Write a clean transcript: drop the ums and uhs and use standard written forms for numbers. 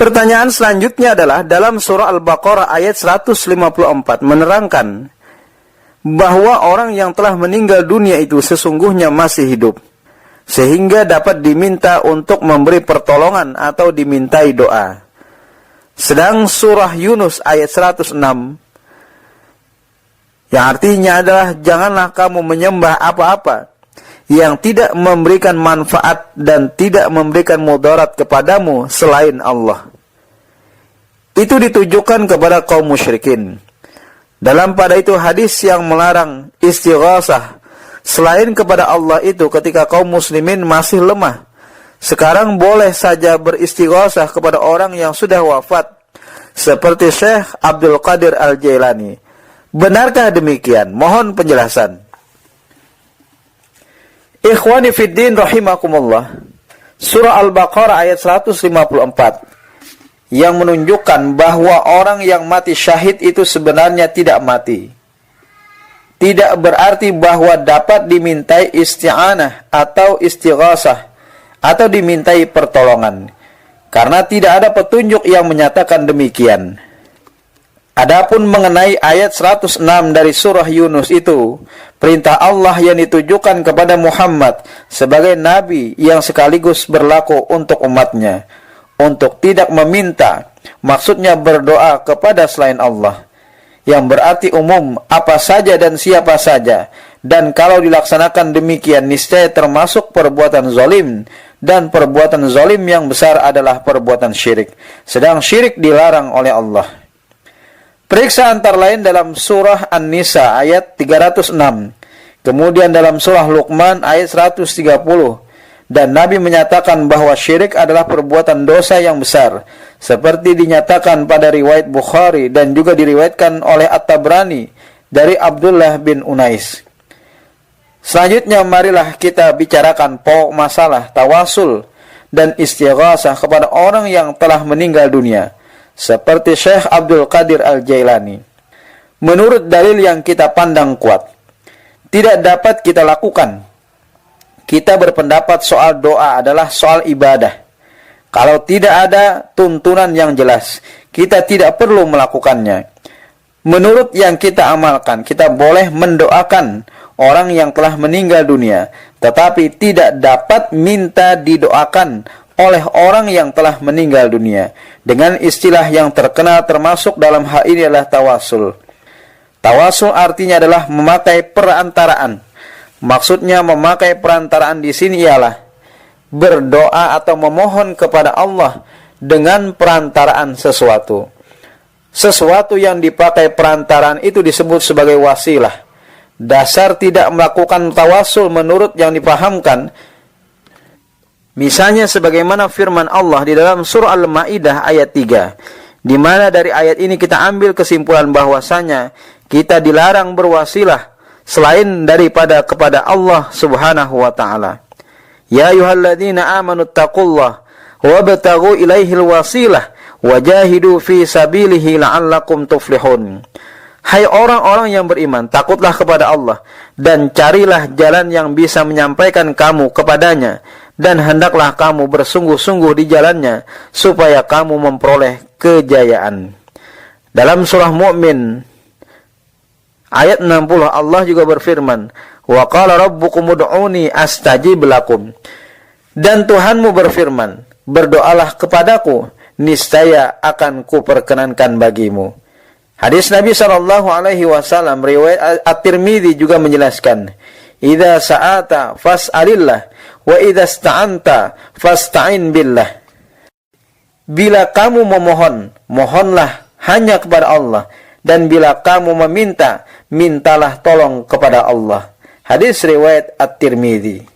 Pertanyaan selanjutnya adalah dalam surah Al-Baqarah ayat 154 menerangkan bahwa orang yang telah meninggal dunia itu sesungguhnya masih hidup, sehingga dapat diminta untuk memberi pertolongan atau dimintai doa. Sedang surah Yunus ayat 106 yang artinya adalah janganlah kamu menyembah apa-apa yang tidak memberikan manfaat dan tidak memberikan mudarat kepadamu selain Allah. Itu ditujukan kepada kaum musyrikin. Dalam pada itu hadis yang melarang istighasah selain kepada Allah itu ketika kaum muslimin masih lemah. Sekarang boleh saja beristighasah kepada orang yang sudah wafat, seperti Syekh Abdul Qadir Al-Jailani. Benarkah demikian? Mohon penjelasan. Ikhwani fiddin rahimakumullah. Surah Al-Baqarah ayat 154 yang menunjukkan bahwa orang yang mati syahid itu sebenarnya tidak mati. Tidak berarti bahwa dapat dimintai isti'anah atau istighasah atau dimintai pertolongan, karena tidak ada petunjuk yang menyatakan demikian. Adapun mengenai ayat 106 dari surah Yunus itu, perintah Allah yang ditujukan kepada Muhammad sebagai nabi yang sekaligus berlaku untuk umatnya, untuk tidak meminta, maksudnya berdoa kepada selain Allah, yang berarti umum apa saja dan siapa saja. Dan kalau dilaksanakan demikian niscaya termasuk perbuatan zalim, dan perbuatan zalim yang besar adalah perbuatan syirik. Sedang syirik dilarang oleh Allah. Periksa antara lain dalam surah An-Nisa ayat 306. Kemudian dalam surah Luqman ayat 130. Dan Nabi menyatakan bahwa syirik adalah perbuatan dosa yang besar, seperti dinyatakan pada riwayat Bukhari dan juga diriwayatkan oleh At-Tabrani dari Abdullah bin Unais. Selanjutnya marilah kita bicarakan pokok masalah tawasul dan istighasah kepada orang yang telah meninggal dunia, seperti Syekh Abdul Qadir Al-Jailani. Menurut dalil yang kita pandang kuat, tidak dapat kita lakukan. Kita berpendapat soal doa adalah soal ibadah. Kalau tidak ada tuntunan yang jelas, kita tidak perlu melakukannya. Menurut yang kita amalkan, kita boleh mendoakan orang yang telah meninggal dunia, tetapi tidak dapat minta didoakan oleh orang yang telah meninggal dunia. Dengan istilah yang terkenal termasuk dalam hal ini adalah tawasul. Tawasul artinya adalah memakai perantaraan. Maksudnya memakai perantaraan di sini ialah berdoa atau memohon kepada Allah dengan perantaraan sesuatu. Sesuatu yang dipakai perantaraan itu disebut sebagai wasilah. Dasar tidak melakukan tawasul menurut yang dipahamkan, misalnya sebagaimana firman Allah di dalam surah Al-Maidah ayat 3, di mana dari ayat ini kita ambil kesimpulan bahwasanya kita dilarang berwasilah selain daripada kepada Allah Subhanahu wa taala. Ya ayyuhalladzina amanu taqullaha wabtaghu ilaihil wasilah wajahidu fi sabilihi la'allakum tuflihun. Hai orang-orang yang beriman, takutlah kepada Allah dan carilah jalan yang bisa menyampaikan kamu kepadanya, dan hendaklah kamu bersungguh-sungguh di jalannya supaya kamu memperoleh kejayaan. Dalam surah Mu'min ayat 60 Allah juga berfirman, wa qala rabbukum ud'uni astajib lakum. Dan Tuhanmu berfirman, berdoalah kepadaku, niscaya akan kuperkenankan bagimu. Hadis Nabi SAW riwayat At-Tirmidzi juga menjelaskan, idza sa'ata fas'alillah wa idza ista'anta fasta'in billah. Bila kamu memohon, mohonlah hanya kepada Allah, dan bila kamu meminta, mintalah tolong kepada Allah. Hadis riwayat At-Tirmidzi.